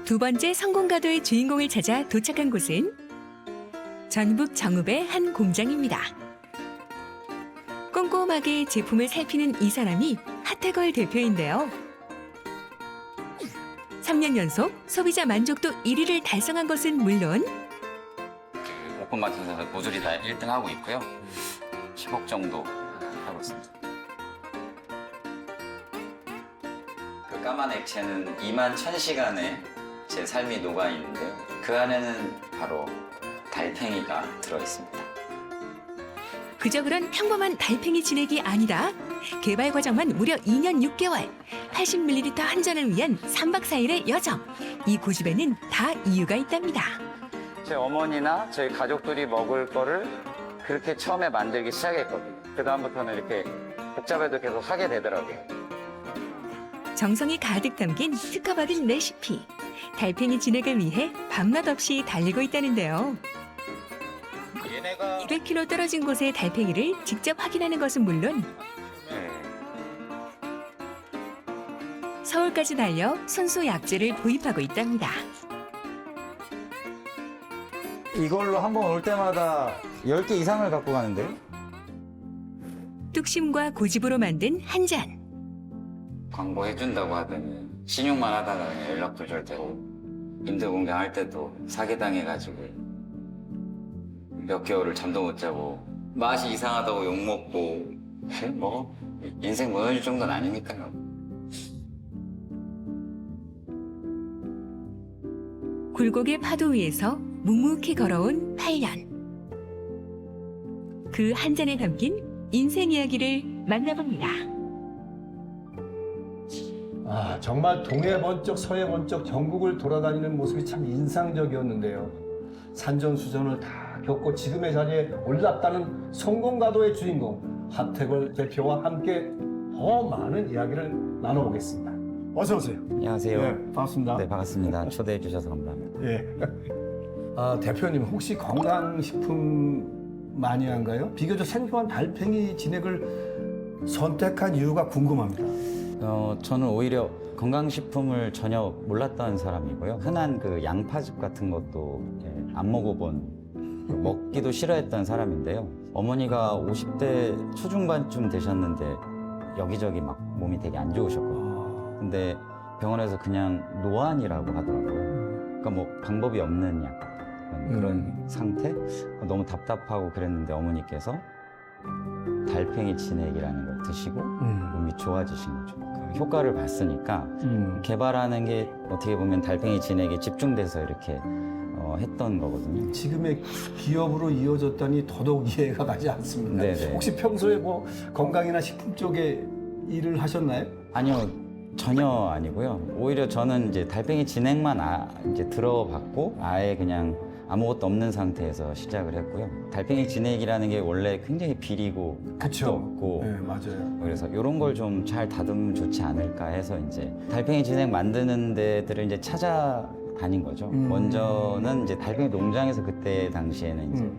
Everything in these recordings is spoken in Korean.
두 번째 성공가도의 주인공을 찾아 도착한 곳은 전북 정읍의 한 공장입니다. 꼼꼼하게 제품을 살피는 이 사람이 하태걸 대표인데요. 3년 연속 소비자 만족도 1위를 달성한 것은 물론 오픈마켓에서 모조리 다 1등 하고 있고요. 10억 정도 하고 있습니다. 그 까만 액체는 2만 1000시간의 제 삶이 녹아 있는데요. 그 안에는 바로 달팽이가 들어 있습니다. 그저 그런 평범한 달팽이 진액이 아니라 개발 과정만 무려 2년 6개월, 80ml 한 잔을 위한 3박 4일의 여정. 이 고집에는 다 이유가 있답니다. 제 어머니나 저희 가족들이 먹을 거를 그렇게 처음에 만들기 시작했거든요. 그 다음부터는 이렇게 복잡해도 계속 하게 되더라고요. 정성이 가득 담긴 특허받은 레시피. 달팽이 진액을 위해 밤낮 없이 달리고 있다는데요. 얘네가 200km 떨어진 곳의 달팽이를 직접 확인하는 것은 물론 서울까지 달려 손수 약재를 도입하고 있답니다. 이걸로 한 번 올 때마다 10개 이상을 갖고 가는데요? 뚝심과 고집으로 만든 한 잔. 광고 해준다고 하더니 신용만 하다가 그냥 연락 두절되고 임대 공개할 때도 사기당해가지고 몇 개월을 잠도 못 자고 맛이 이상하다고 욕먹고 뭐 인생 무너질 정도는 아니니까요. 굴곡의 파도 위에서 묵묵히 걸어온 8년. 그 한 잔에 담긴 인생 이야기를 만나봅니다. 아, 정말 동해 번쩍 서해 번쩍 전국을 돌아다니는 모습이 참 인상적이었는데요. 산전수전을 다 겪고 지금의 자리에 올랐다는 성공가도의 주인공 하태걸 대표와 함께 더 많은 이야기를 나눠보겠습니다. 어서 오세요. 안녕하세요. 네, 반갑습니다. 네, 반갑습니다. 초대해 주셔서 감사합니다. 예. 아, 대표님 혹시 건강식품 마니아인가요? 비교적 생소한 달팽이 진액을 선택한 이유가 궁금합니다. 저는 오히려 건강식품을 전혀 몰랐던 사람이고요. 흔한 그 양파즙 같은 것도 안 먹어본, 먹기도 싫어했던 사람인데요. 어머니가 50대 초중반쯤 되셨는데 여기저기 막 몸이 되게 안 좋으셨거든요. 근데 병원에서 그냥 노안이라고 하더라고요. 그러니까 뭐 방법이 없는 약간 그런 상태? 너무 답답하고 그랬는데 어머니께서 달팽이 진액이라는 걸 드시고 몸이 좋아지신 거죠. 그 효과를 봤으니까 개발하는 게 어떻게 보면 달팽이 진액에 집중돼서 이렇게 했던 거거든요. 지금의 기업으로 이어졌다니 더더욱 이해가 가지 않습니다. 네네. 혹시 평소에 뭐 건강이나 식품 쪽에 일을 하셨나요? 아니요, 전혀 아니고요. 오히려 저는 이제 달팽이 진액만 이제 들어봤고 아예 그냥 아무것도 없는 상태에서 시작을 했고요. 달팽이 진액이라는 게 원래 굉장히 비리고 그쵸. 맛도 없고 네, 맞아요. 그래서 이런 걸 좀 잘 다듬으면 좋지 않을까 해서 이제 달팽이 진액 만드는 데들을 이제 찾아다닌 거죠. 먼저는 이제 달팽이 농장에서 그때 당시에는 이제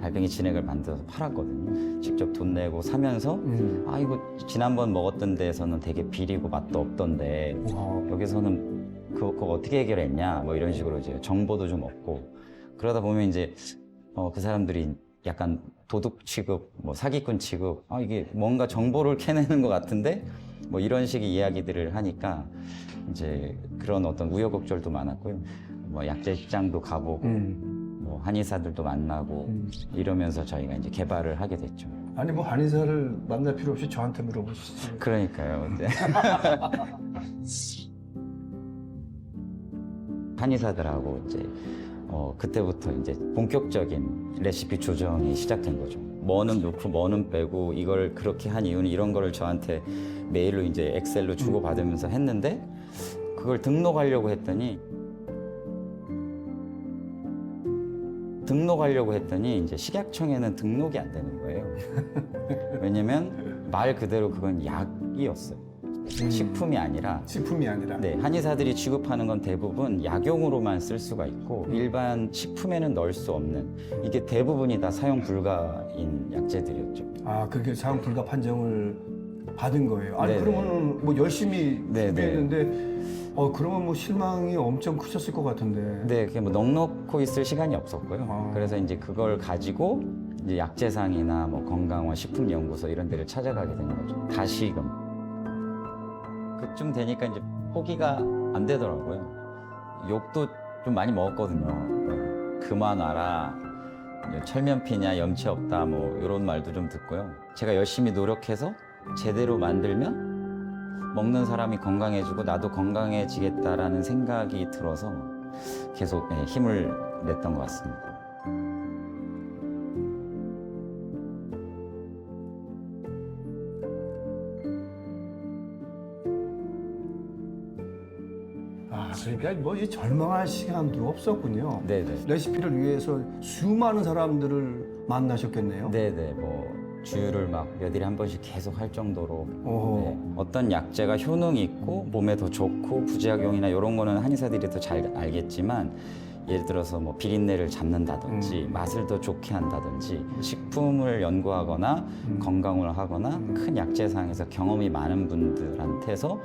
달팽이 진액을 만들어서 팔았거든요. 직접 돈 내고 사면서 아 이거 지난번 먹었던 데에서는 되게 비리고 맛도 없던데 여기서는 그거 어떻게 해결했냐 뭐 이런 식으로 이제 정보도 좀 얻고 그러다 보면 이제 그 사람들이 약간 도둑 취급, 뭐 사기꾼 취급, 아 이게 뭔가 정보를 캐내는 것 같은데 뭐 이런 식의 이야기들을 하니까 이제 그런 어떤 우여곡절도 많았고요. 뭐 약재시장도 가보고 뭐 한의사들도 만나고 이러면서 저희가 이제 개발을 하게 됐죠. 아니 뭐 한의사를 만날 필요 없이 저한테 물어보시죠. 그러니까요. 이제 한의사들하고 이제 그때부터 이제 본격적인 레시피 조정이 시작된 거죠. 뭐는 넣고 뭐는 빼고 이걸 그렇게 한 이유는 이런 거를 저한테 메일로 이제 엑셀로 주고받으면서 했는데 그걸 등록하려고 했더니 이제 식약청에는 등록이 안 되는 거예요. 왜냐면 말 그대로 그건 약이었어요. 식품이 아니라 식품이 아니라. 네, 한의사들이 취급하는 건 대부분 약용으로만 쓸 수가 있고 일반 식품에는 넣을 수 없는 이게 대부분이 다 사용 불가인 약재들이었죠. 아, 그게 사용 불가 판정을 받은 거예요. 아니 네네. 그러면은 뭐 열심히 네네. 준비했는데 그러면 뭐 실망이 엄청 크셨을 것 같은데. 네, 그게 뭐 넉넉고 있을 시간이 없었고요. 아. 그래서 이제 그걸 가지고 이제 약재상이나 뭐 건강원 식품연구소 이런 데를 찾아가게 된 거죠. 다시금. 그쯤 되니까 이제 포기가 안 되더라고요. 욕도 좀 많이 먹었거든요. 네. 그만 와라. 이제 철면피냐, 염치 없다, 뭐 이런 말도 좀 듣고요. 제가 열심히 노력해서 제대로 만들면 먹는 사람이 건강해지고 나도 건강해지겠다라는 생각이 들어서 계속 힘을 냈던 것 같습니다. 그러니까 뭐 이 절망할 시간도 없었군요. 네네. 레시피를 위해서 수많은 사람들을 만나셨겠네요. 네네. 뭐 주유를 막 몇 일에 한 번씩 계속 할 정도로 오. 네. 어떤 약재가 효능이 있고 몸에 더 좋고 부작용이나 이런 거는 한의사들이 더 잘 알겠지만 예를 들어서 뭐 비린내를 잡는다든지 맛을 더 좋게 한다든지 식품을 연구하거나 건강을 하거나 큰 약재상에서 경험이 많은 분들한테서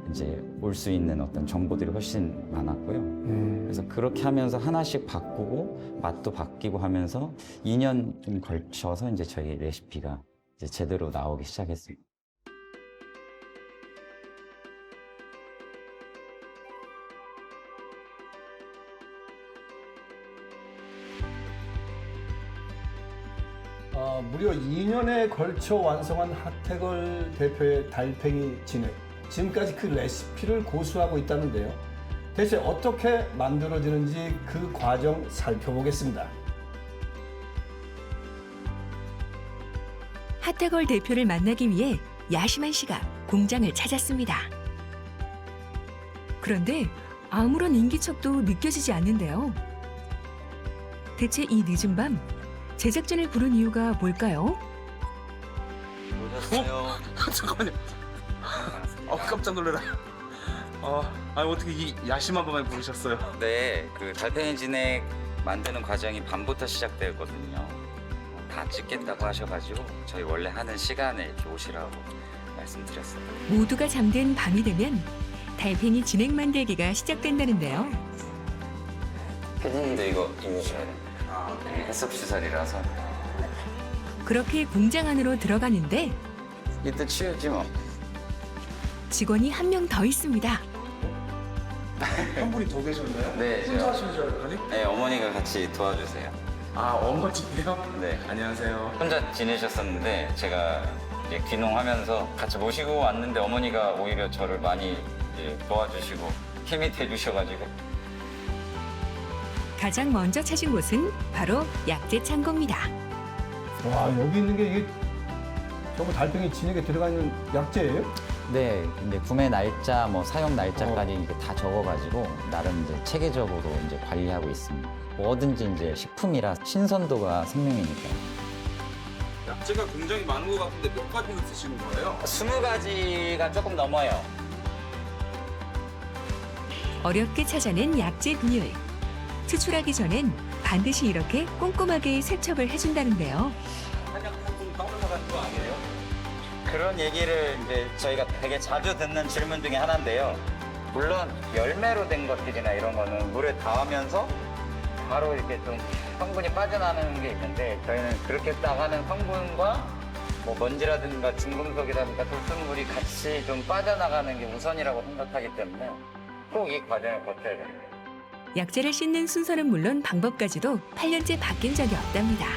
이제 올 수 있는 어떤 정보들이 훨씬 많았고요. 그래서 그렇게 하면서 하나씩 바꾸고 맛도 바뀌고 하면서 2년 좀 걸쳐서 이제 저희 레시피가 이제 제대로 나오기 시작했습니다. 무려 2년에 걸쳐 완성한 하태걸 대표의 달팽이 진액. 지금까지 그 레시피를 고수하고 있다는데요. 대체 어떻게 만들어지는지 그 과정 살펴보겠습니다. 하태걸 대표를 만나기 위해 야심한 씨가 공장을 찾았습니다. 그런데 아무런 인기척도 느껴지지 않는데요. 대체 이 늦은 밤 제작진을 부른 이유가 뭘까요? 오셨어요. 잠깐만요. 깜짝 놀래라. 아니 어떻게 이 야심한 밤에 부르셨어요? 네, 그 달팽이 진액 만드는 과정이 밤부터 시작되었거든요. 다 찍겠다고 하셔가지고 저희 원래 하는 시간에 이렇게 오시라고 말씀드렸어요. 모두가 잠든 밤이 되면 달팽이 진액 만들기가 시작된다는데요. 피디님도 이거 입으셔야 돼요. 해썹 시설이라서 그렇게 공장 안으로 들어가는데 이때 치우지 뭐. 직원이 한 명 더 있습니다. 한 분이 더 계셨나요? 네, 혼자 제가- 하시는 줄 알았더니? 네, 어머니가 같이 도와주세요. 엄마집이요? 네. 안녕하세요. 혼자 지내셨었는데 제가 이제 귀농하면서 같이 모시고 왔는데 어머니가 오히려 저를 많이 이제 도와주시고 힘이 돼주셔가지고 가장 먼저 찾은 곳은 바로 약재 창고입니다. 와, 여기 있는 게 이게 전부 달팽이 진액에 들어가 있는 약재예요? 네, 이제 구매 날짜, 뭐 사용 날짜까지 이제 다 적어가지고 나름 이제 체계적으로 이제 관리하고 있습니다. 뭐든지 이제 식품이라 신선도가 생명이니까. 약재가 굉장히 많은 것 같은데 몇 가지나 쓰시는 거예요? 20가지가 조금 넘어요. 어렵게 찾아낸 약재 비율. 추출하기 전엔 반드시 이렇게 꼼꼼하게 세척을 해준다는데요. 한약품 떠올라가는 거 아니에요? 그런 얘기를 이제 저희가 되게 자주 듣는 질문 중에 하나인데요. 물론 열매로 된 것들이나 이런 거는 물에 닿으면서 바로 이렇게 좀 성분이 빠져나가는 게 있는데 저희는 그렇게 딱 하는 성분과 뭐 먼지라든가 중금속이라든가 돌순물이 같이 좀 빠져나가는 게 우선이라고 생각하기 때문에 꼭 이 과정을 거쳐야 됩니다. 약재를 씻는 순서는 물론 방법까지도 8년째 바뀐 적이 없답니다.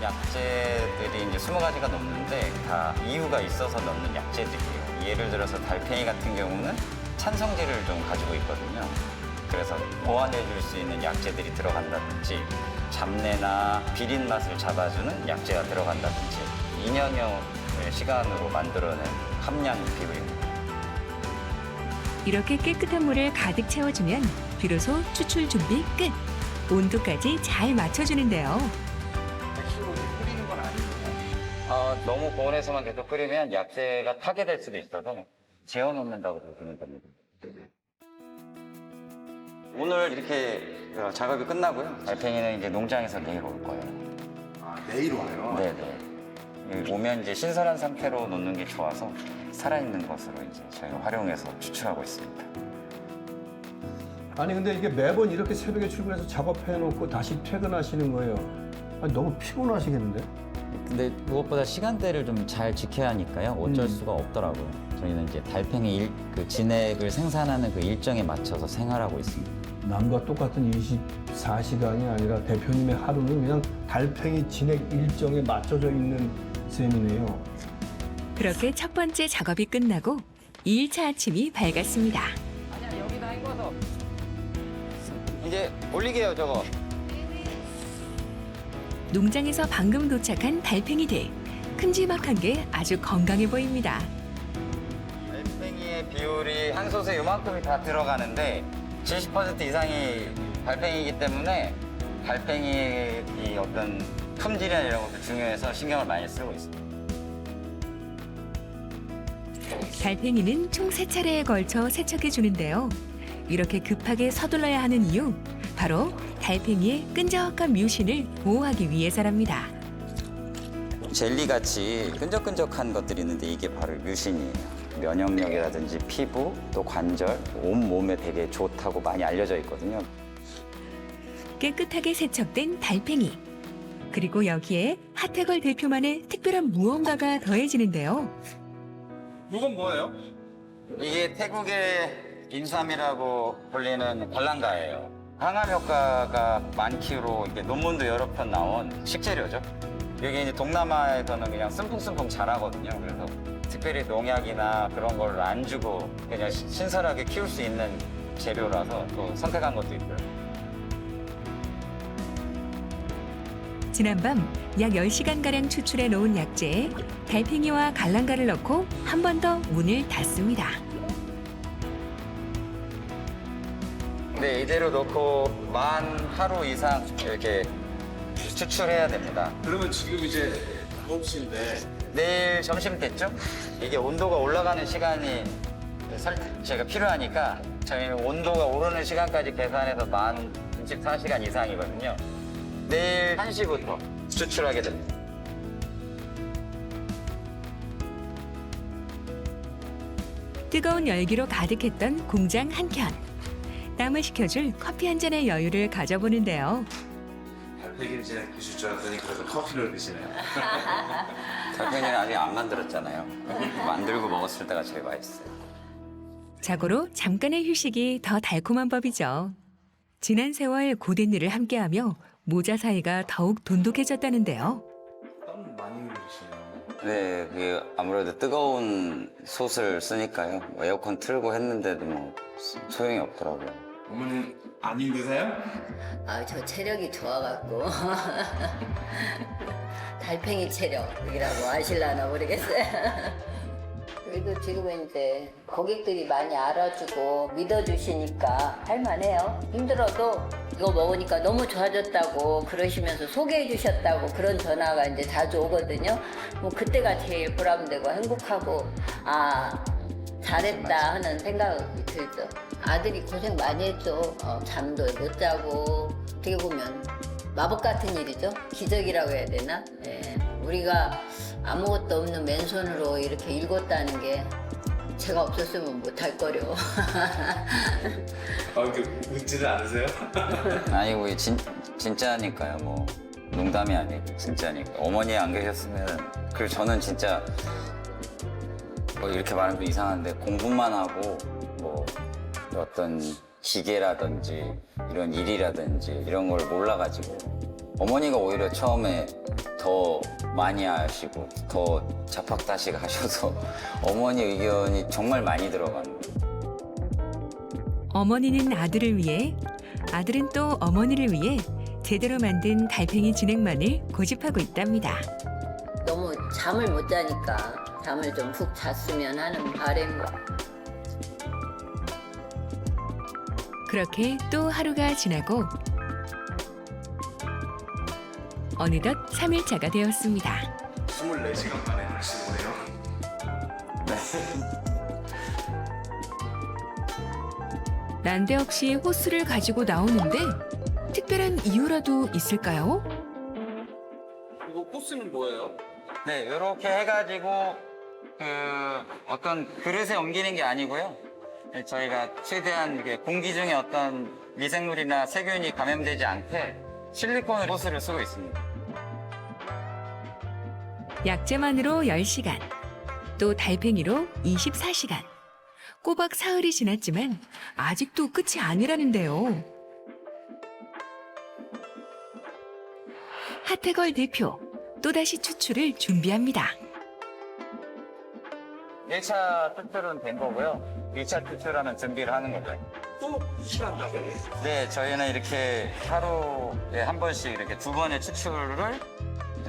약재들이 이제 20가지가 넘는데 다 이유가 있어서 넣는 약재들이에요. 예를 들어서 달팽이 같은 경우는 찬성질을 좀 가지고 있거든요. 그래서 보완해 줄 수 있는 약재들이 들어간다든지 잡내나 비린 맛을 잡아주는 약재가 들어간다든지 2년여의 시간으로 만들어낸 함량 비율입니다. 이렇게 깨끗한 물을 가득 채워주면 비로소 추출 준비 끝. 온도까지 잘 맞춰주는데요. 액수로 끓이는 건 아니에요? 너무 고온에서만 계속 끓이면 약재가 타게 될 수도 있어서 재워놓는다고 보시면 됩니다. 오늘 이렇게 작업이 끝나고요. 달팽이는 이제 농장에서 내일 올 거예요. 내일 와요? 네네. 오면 이제 신선한 상태로 놓는 게 좋아서 살아있는 것으로 이제 저희가 활용해서 추출하고 있습니다. 아니 근데 이게 매번 이렇게 새벽에 출근해서 작업해놓고 다시 퇴근하시는 거예요. 아니, 너무 피곤하시겠는데? 근데 무엇보다 시간대를 좀 잘 지켜야 하니까요. 어쩔 수가 없더라고요. 저희는 이제 달팽이 그 진액을 생산하는 그 일정에 맞춰서 생활하고 있습니다. 남과 똑같은 24시간이 아니라 대표님의 하루는 그냥 달팽이 진액 일정에 맞춰져 있는 셈이네요. 그렇게 첫 번째 작업이 끝나고 2일차 아침이 밝았습니다. 아니야, 여기다 헹궈서. 이제 올리게요, 저거. 농장에서 방금 도착한 달팽이들. 큼지막한 게 아주 건강해 보입니다. 달팽이의 비율이 한 솥에 요만큼이 다 들어가는데 70% 이상이 달팽이이기 때문에 달팽이의 이 어떤 품질이나 이런 것도 중요해서 신경을 많이 쓰고 있습니다. 달팽이는 총 3차례에 걸쳐 세척해 주는데요. 이렇게 급하게 서둘러야 하는 이유, 바로 달팽이의 끈적한 뮤신을 보호하기 위해서랍니다. 젤리같이 끈적끈적한 것들이 있는데 이게 바로 뮤신이에요. 면역력이라든지 피부, 또 관절, 온몸에 되게 좋다고 많이 알려져 있거든요. 깨끗하게 세척된 달팽이. 그리고 여기에 하태걸 대표만의 특별한 무언가가 더해지는데요. 이건 뭐예요? 이게 태국의 인삼이라고 불리는 관람가예요. 항암 효과가 많기로 이게 논문도 여러 편 나온 식재료죠. 여기 이제 동남아에서는 그냥 쓴풍쓴풍 자라거든요. 그래서 특별히 농약이나 그런 걸 안 주고 그냥 신선하게 키울 수 있는 재료라서 또 선택한 것도 있고요. 지난밤 약 10시간가량 추출해 놓은 약재에 달팽이와 갈랑가를 넣고 한 번 더 문을 닫습니다. 네, 이대로 넣고 만 하루 이상 이렇게 추출해야 됩니다. 그러면 지금 이제 9시인데 내일 점심 때쯤 이게 온도가 올라가는 시간이 제가 필요하니까 저희는 온도가 오르는 시간까지 계산해서 만 24시간 이상이거든요. 내일 1시부터 추출하게 됩니다. 뜨거운 열기로 가득했던 공장 한켠. 땀을 식혀줄 커피 한 잔의 여유를 가져보는데요. 달팽이 진액 드실 줄 알았더니 그래도 커피를 드시네요. 달팽이는 아직 안 만들었잖아요. 만들고 먹었을 때가 제일 맛있어요. 자고로 잠깐의 휴식이 더 달콤한 법이죠. 지난 세월 고된 일을 함께하며 모자 사이가 더욱 돈독해졌다는데요. 땀 많이 흘리시네요. 네, 그게 아무래도 뜨거운 솥을 쓰니까요. 뭐 에어컨 틀고 했는데도 뭐 소용이 없더라고요. 어머님 안 힘드세요? 아, 저 체력이 좋아갖고 달팽이 체력이라고 아실라나 모르겠어요. 그래도 지금은 이제 고객들이 많이 알아주고 믿어주시니까 할만해요. 힘들어도 이거 먹으니까 너무 좋아졌다고 그러시면서 소개해 주셨다고 그런 전화가 이제 자주 오거든요. 뭐 그때가 제일 보람되고 행복하고 아 잘했다 하는 생각이 들죠. 아들이 고생 많이 했죠. 잠도 못 자고 어떻게 보면 마법 같은 일이죠. 기적이라고 해야 되나? 예. 우리가 아무것도 없는 맨손으로 이렇게 읽었다는 게 제가 없었으면 못할 거려. 이렇게 웃지는 않으세요? 아니고 이게 진짜니까요. 뭐 농담이 아니고 진짜니까. 어머니 안 계셨으면 그리고 저는 진짜 뭐 이렇게 말하면 좀 이상한데 공부만 하고 뭐 어떤 기계라든지 이런 일이라든지 이런 걸 몰라가지고 어머니가 오히려 처음에 더 많이 하시고 더 잡학다식 하셔서 어머니 의견이 정말 많이 들어가는 거예요. 어머니는 아들을 위해, 아들은 또 어머니를 위해 제대로 만든 달팽이 진액만을 고집하고 있답니다. 너무 잠을 못 자니까 잠을 좀 푹 잤으면 하는 바람과 그렇게 또 하루가 지나고 어느덧 3일차가 되었습니다. 24시간 만에 다시 오네요. 난데없이 호스를 가지고 나오는데 특별한 이유라도 있을까요? 이거 코스는 뭐예요? 네, 이렇게 해가지고 어떤 그릇에 옮기는 게 아니고요. 네, 저희가 최대한 이게 공기 중에 어떤 미생물이나 세균이 감염되지 않게 실리콘 호스를 쓰고 있습니다. 약재만으로 10시간, 또 달팽이로 24시간. 꼬박 사흘이 지났지만 아직도 끝이 아니라는데요. 하태걸 대표, 또다시 추출을 준비합니다. 1차 추출은 된 거고요. 2차 추출하는 준비를 하는 거죠. 또 추출한다고요? 네, 저희는 이렇게 하루에 한 번씩 이렇게 2번의 추출을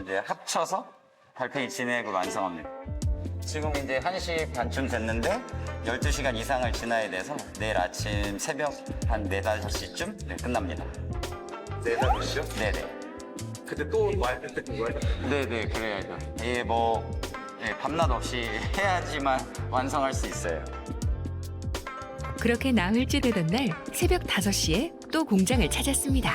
이제 합쳐서 달팽이 진액을 완성합니다. 지금 이제 1시 반쯤 됐는데 12시간 이상을 지나야 돼서 내일 아침 새벽 한 4, 5시쯤 네, 끝납니다. 4, 5시요? 네네. 그때 또 와야 될 때 그거예요? 네네, 그래야죠. 이게 뭐 밤낮 없이 해야지만 완성할 수 있어요. 그렇게 나흘째 되던 날 새벽 5시에 또 공장을 찾았습니다.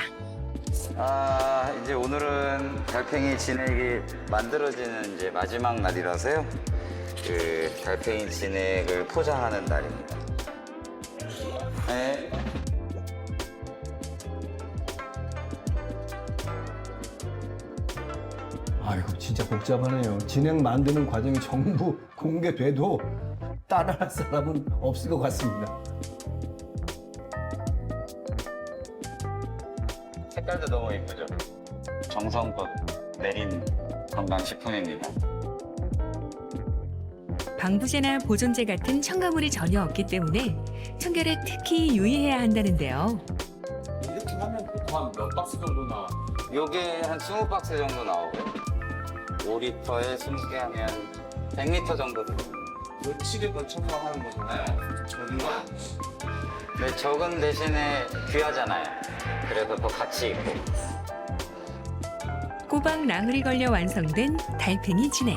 이제 오늘은 달팽이 진액이 만들어지는 이제 마지막 날이라서요. 그 달팽이 진액을 포장하는 날입니다. 네. 아이고 진짜 복잡하네요. 진행 만드는 과정이 전부 공개돼도 따라할 사람은 없을 것 같습니다. 색깔도 너무 예쁘죠? 정성껏 내린 건강식품입니다. 방부제나 보존제 같은 첨가물이 전혀 없기 때문에 청결에 특히 유의해야 한다는데요. 이렇게 하면 한 몇 박스 정도나 요게 한 20박스 정도 나오고요. 5리터에 20개 하면 100리터 정도 됩니다. 며칠에 걸쳐서 하는 거잖아요. 저는 네, 적은 대신에 귀하잖아요. 그래서 더 가치 있고. 꼬박 나흘이 걸려 완성된 달팽이 진액.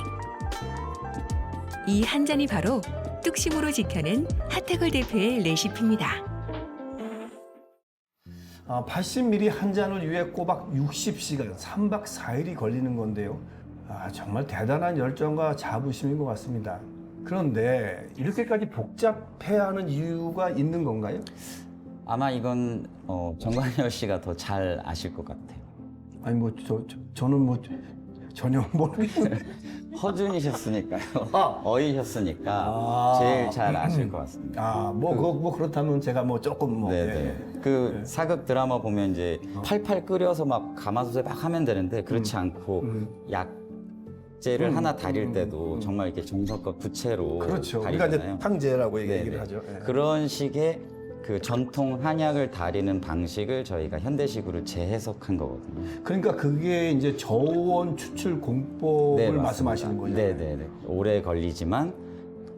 이 한 잔이 바로 뚝심으로 지켜낸 하태걸 대표의 레시피입니다. 80ml 한 잔을 위해 꼬박 60시간, 3박 4일이 걸리는 건데요. 정말 대단한 열정과 자부심인 것 같습니다. 그런데 이렇게까지 복잡해야 하는 이유가 있는 건가요? 아마 이건 정관열 씨가 더 잘 아실 것 같아요. 아니 저는 전혀 모르겠는데. 허준이셨으니까요. 아. 어이셨으니까 제일 잘 아실 것 같습니다. 그렇다면 제가 조금 네네. 그 사극 드라마 보면 이제 팔팔 끓여서 막 가마솥에 막 하면 되는데 그렇지 않고 약재를 하나 다릴 때도 정말 이렇게 정성껏 부채로 그렇죠. 우리가 다리잖아요. 이제 탕제라고 네네. 얘기를 하죠. 예. 그런 식의 그 전통 한약을 다리는 방식을 저희가 현대식으로 재해석한 거거든요. 그러니까 그게 이제 저온 추출 공법을 네, 맞습니다. 말씀하시는 거죠. 네네네. 오래 걸리지만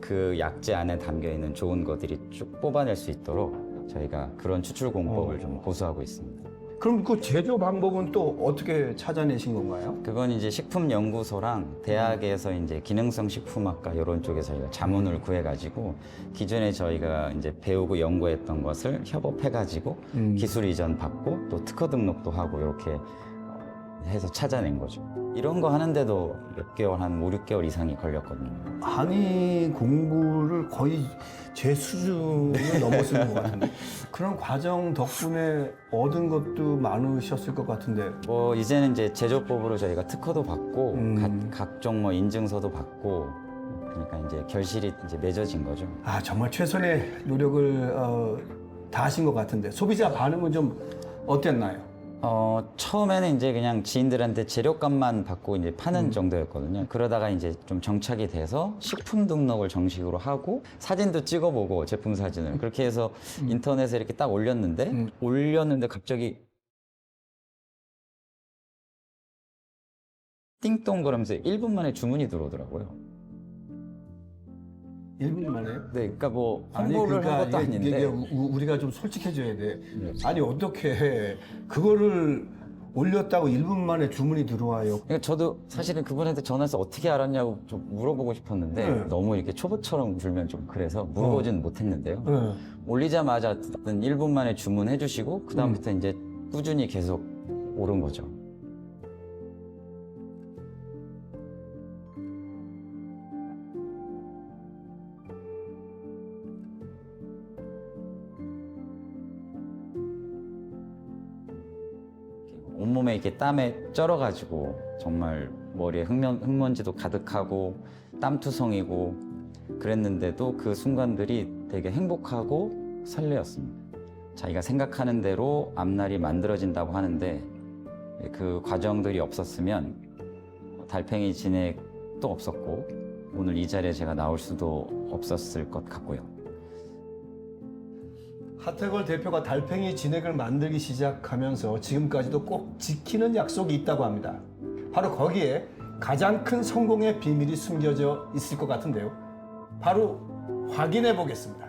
그 약재 안에 담겨 있는 좋은 것들이 쭉 뽑아낼 수 있도록 저희가 그런 추출 공법을 좀 고수하고 있습니다. 그럼 그 제조 방법은 또 어떻게 찾아내신 건가요? 그건 이제 식품연구소랑 대학에서 이제 기능성 식품학과 이런 쪽에서 저희가 자문을 구해가지고 기존에 저희가 이제 배우고 연구했던 것을 협업해가지고 기술 이전 받고 또 특허 등록도 하고 이렇게 해서 찾아낸 거죠. 이런 거 하는데도 몇 개월, 한 5, 6개월 이상이 걸렸거든요. 한의 공부를 거의 제 수준을 넘었을 것 같은데 그런 과정 덕분에 얻은 것도 많으셨을 것 같은데 뭐 이제는 이제 제조법으로 저희가 특허도 받고 각종 뭐 인증서도 받고 그러니까 이제 결실이 이제 맺어진 거죠. 정말 최선의 노력을 다하신 것 같은데 소비자 반응은 좀 어땠나요? 처음에는 이제 그냥 지인들한테 재료값만 받고 이제 파는 정도였거든요. 그러다가 이제 좀 정착이 돼서 식품 등록을 정식으로 하고 사진도 찍어보고 제품 사진을 그렇게 해서 인터넷에 이렇게 딱 올렸는데 갑자기 띵동 그러면서 1분 만에 주문이 들어오더라고요. 1분 만에? 네, 그러니까 뭐 홍보를 한 것도 아닌데 이게 우리가 좀 솔직해져야 돼. 아니 어떻게 그거를 올렸다고 1분 만에 주문이 들어와요? 그러니까 저도 사실은 그분한테 전화해서 어떻게 알았냐고 좀 물어보고 싶었는데 네. 너무 이렇게 초보처럼 굴면 좀 그래서 물어보지는 못했는데요. 네. 올리자마자 1분 만에 주문해 주시고 그다음부터 이제 꾸준히 계속 오른 거죠. 온몸에 이렇게 땀에 쩔어가지고 정말 머리에 흙먼지도 가득하고 땀투성이고 그랬는데도 그 순간들이 되게 행복하고 설레었습니다. 자기가 생각하는 대로 앞날이 만들어진다고 하는데 그 과정들이 없었으면 달팽이 진액도 없었고 오늘 이 자리에 제가 나올 수도 없었을 것 같고요. 하태걸 대표가 달팽이 진액을 만들기 시작하면서 지금까지도 꼭 지키는 약속이 있다고 합니다. 바로 거기에 가장 큰 성공의 비밀이 숨겨져 있을 것 같은데요. 바로 확인해 보겠습니다.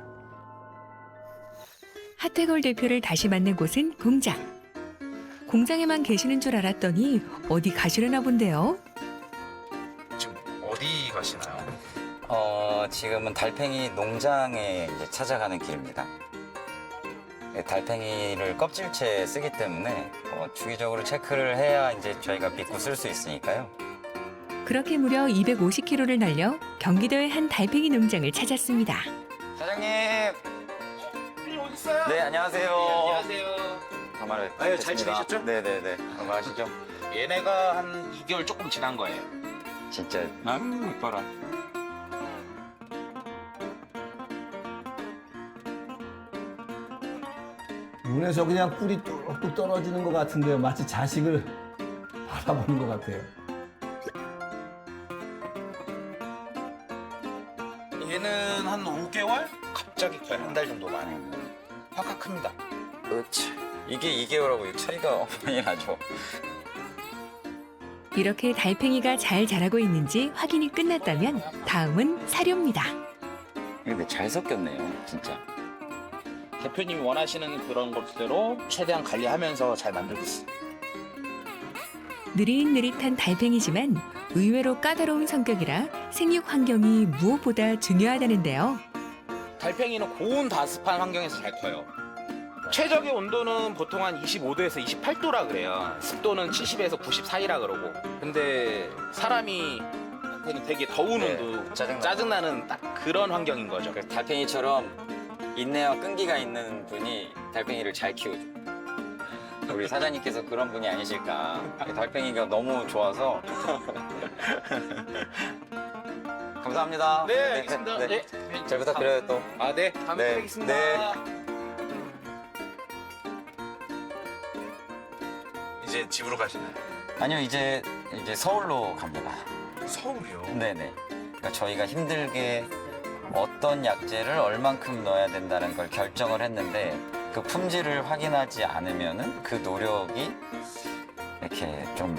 하태걸 대표를 다시 만난 곳은 공장. 공장에만 계시는 줄 알았더니 어디 가시려나 본데요. 지금 어디 가시나요? 지금은 달팽이 농장에 이제 찾아가는 길입니다. 달팽이를 껍질째 쓰기 때문에 주기적으로 체크를 해야 이제 저희가 믿고 쓸 수 있으니까요. 그렇게 무려 250km를 날려 경기도의 한 달팽이 농장을 찾았습니다. 사장님. 님 어디 있어요? 네, 안녕하세요. 안녕하세요. 가만히 아유, 잘 지내셨죠? 네네네. 건강하시죠? 얘네가 한 2개월 조금 지난 거예요. 진짜 이뻐라. 눈에서 그냥 꿀이 뚝뚝 떨어지는 것 같은데요. 마치 자식을 바라보는 것 같아요. 얘는 한 5개월? 갑자기 거의 한 달 정도 만에 확 큽니다. 그렇지. 이게 2개월하고 차이가 많이 나죠. 이렇게 달팽이가 잘 자라고 있는지 확인이 끝났다면 다음은 사료입니다. 근데 잘 섞였네요, 진짜. 대표님이 원하시는 그런 것대로 최대한 관리하면서 잘 만들고 있어요. 느릿느릿한 달팽이지만 의외로 까다로운 성격이라 생육 환경이 무엇보다 중요하다는데요. 달팽이는 고온 다습한 환경에서 잘 커요. 최적의 온도는 보통 한 25도에서 28도라 그래요. 습도는 70에서 90 사이라 그러고. 근데 사람이 되게 더운 네, 온도, 짜증나죠. 짜증나는 딱 그런 환경인 거죠. 그 달팽이처럼 인내와 끈기가 있는 분이 달팽이를 잘 키우죠. 우리 사장님께서 그런 분이 아니실까. 달팽이가 너무 좋아서. 감사합니다. 네, 알겠습니다. 네. 잘 부탁드려요, 또. 아, 네. 다음에 네, 뵙겠습니다. 네. 이제 집으로 가시나요? 아니요, 이제 서울로 갑니다. 서울이요? 네네. 그러니까 저희가 힘들게 어떤 약재를 얼만큼 넣어야 된다는 걸 결정을 했는데 그 품질을 확인하지 않으면은 그 노력이 이렇게 좀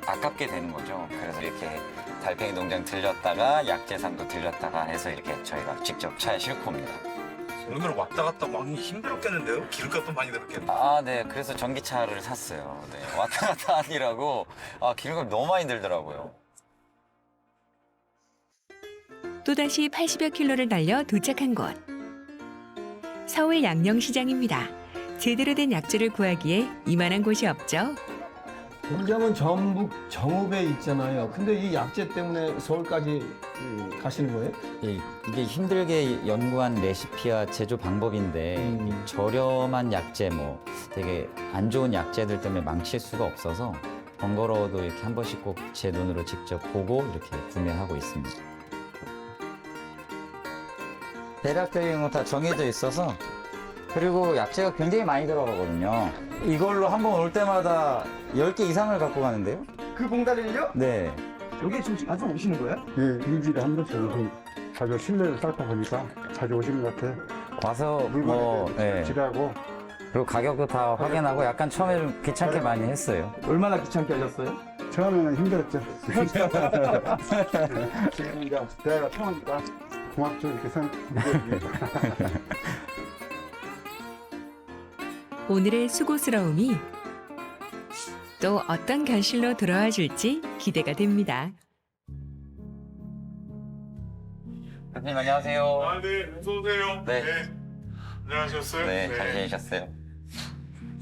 아깝게 되는 거죠. 그래서 이렇게 달팽이 농장 들렸다가 약재상도 들렸다가 해서 이렇게 저희가 직접 차에 싣고 옵니다. 오늘 왔다 갔다 많이 힘들었겠는데요? 기름값도 많이 들었겠네요. 아, 네. 그래서 전기차를 샀어요. 네. 왔다 갔다 하느라고 기름값이 너무 많이 들더라고요. 또다시 80여 킬로를 달려 도착한 곳. 서울 양령시장입니다. 제대로 된 약재를 구하기에 이만한 곳이 없죠. 공장은 전북 정읍에 있잖아요. 근데 이 약재 때문에 서울까지 가시는 거예요? 이게 힘들게 연구한 레시피와 제조 방법인데 이 저렴한 약재 되게 안 좋은 약재들 때문에 망칠 수가 없어서 번거로워도 이렇게 한 번씩 꼭 제 눈으로 직접 보고 이렇게 구매하고 있습니다. 대략적인 거 다 정해져 있어서 그리고 약재가 굉장히 많이 들어가거든요. 이걸로 한 번 올 때마다 10개 이상을 갖고 가는데요? 그 봉다리를요? 네. 여기 지금 자주 오시는 거예요? 예, 일주일에 한 번씩 오고 자주 실내를 쌓다 보니까 자주 오시는 것 같아요. 와서 물건에 네. 지뢰하고 그리고 가격도 다 확인하고 약간 처음에 좀 귀찮게 많이 했어요. 얼마나 귀찮게 하셨어요? 처음에는 힘들었죠. 지금 이제 대화가 통하니까 고맙죠 이렇게 생각합니다. 오늘의 수고스러움이 또 어떤 결실로 돌아와 줄지 기대가 됩니다. 선생님 안녕하세요. 아, 네, 어서오세요. 네. 안녕하셨어요? 네, 잘 지내셨어요?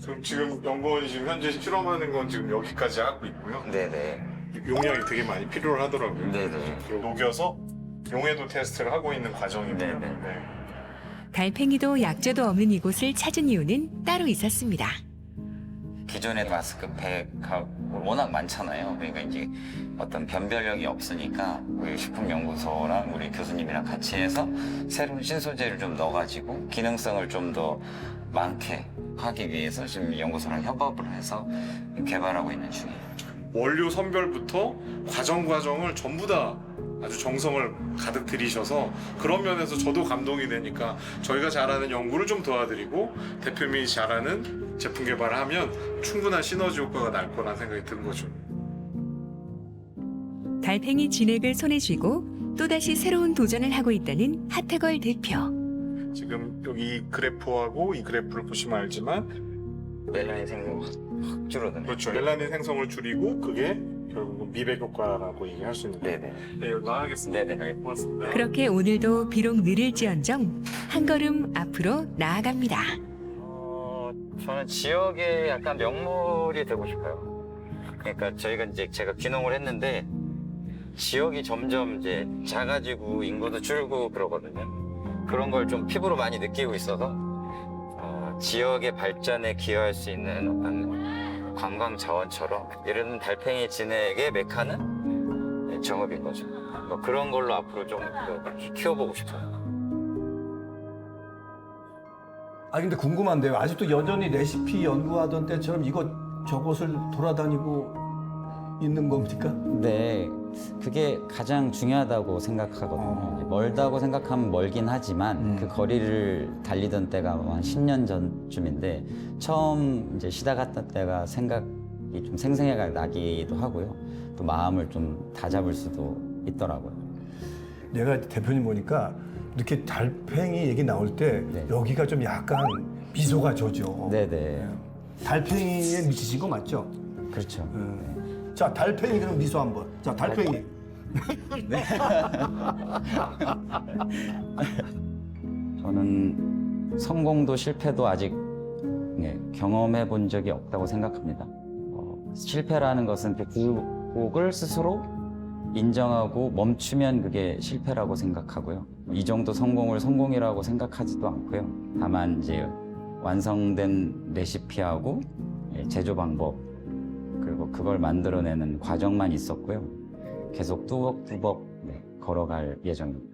그럼 지금 연구원이 지금 현재 실험하는 건 지금 여기까지 하고 있고요. 네네. 용량이 되게 많이 필요를 하더라고요. 네네. 그리고 녹여서 용해도 테스트를 하고 있는 과정입니다. 네네. 네. 달팽이도 약재도 없는 이곳을 찾은 이유는 따로 있었습니다. 기존의 마스크팩하고 워낙 많잖아요. 그러니까 이제 어떤 변별력이 없으니까 우리 식품연구소랑 우리 교수님이랑 같이 해서 새로운 신소재를 좀 넣어가지고 기능성을 좀 더 많게 하기 위해서 지금 연구소랑 협업을 해서 개발하고 있는 중이에요. 원료 선별부터 과정을 전부 다 아주 정성을 가득 들이셔서 그런 면에서 저도 감동이 되니까 저희가 잘하는 연구를 좀 도와드리고 대표님이 잘하는 제품 개발을 하면 충분한 시너지 효과가 날 거라는 생각이 드는 거죠. 달팽이 진액을 손에 쥐고 또다시 새로운 도전을 하고 있다는 하태걸 대표. 지금 여기 이 그래프하고 이 그래프를 보시면 알지만 멜라닌 생성 확 줄어드네. 그렇죠. 멜라닌 생성을 줄이고 그게 결국은 미백 효과라고 얘기할 수 있는데 네네. 네, 여기 나가겠습니다. 네네. 고맙습니다. 그렇게 오늘도 비록 느릴지언정 한 걸음 앞으로 나아갑니다. 저는 지역의 약간 명물이 되고 싶어요. 그러니까 저희가 이제 제가 귀농을 했는데 지역이 점점 이제 작아지고 인구도 줄고 그러거든요. 그런 걸 좀 피부로 많이 느끼고 있어서 지역의 발전에 기여할 수 있는 어떤 관광 자원처럼 이런 달팽이 진액의 메카는 정읍인 거죠. 뭐 그런 걸로 앞으로 좀 키워보고 싶어요. 아 근데 궁금한데요. 아직도 여전히 레시피 연구하던 때처럼 이것 저것을 돌아다니고 있는 겁니까? 네, 그게 가장 중요하다고 생각하거든요. 이제 멀다고 생각하면 멀긴 하지만 그 거리를 달리던 때가 한 10년 전쯤인데 처음 이제 시작했던 때가 생각이 좀 생생해 나기도 하고요. 또 마음을 좀 다잡을 수도 있더라고요. 내가 대표님 보니까 이렇게 달팽이 얘기 나올 때 네. 여기가 좀 약간 미소가 져죠. 네네. 달팽이에 미치신 거 맞죠? 그렇죠. 자, 달팽이 그럼 미소 한번. 자, 달팽이. 저는 성공도 실패도 아직 경험해 본 적이 없다고 생각합니다. 실패라는 것은 그 굴곡을 스스로 인정하고 멈추면 그게 실패라고 생각하고요. 이 정도 성공을 성공이라고 생각하지도 않고요. 다만 이제 완성된 레시피하고 제조 방법 그리고 그걸 만들어내는 과정만 있었고요. 계속 뚜벅뚜벅 걸어갈 예정입니다.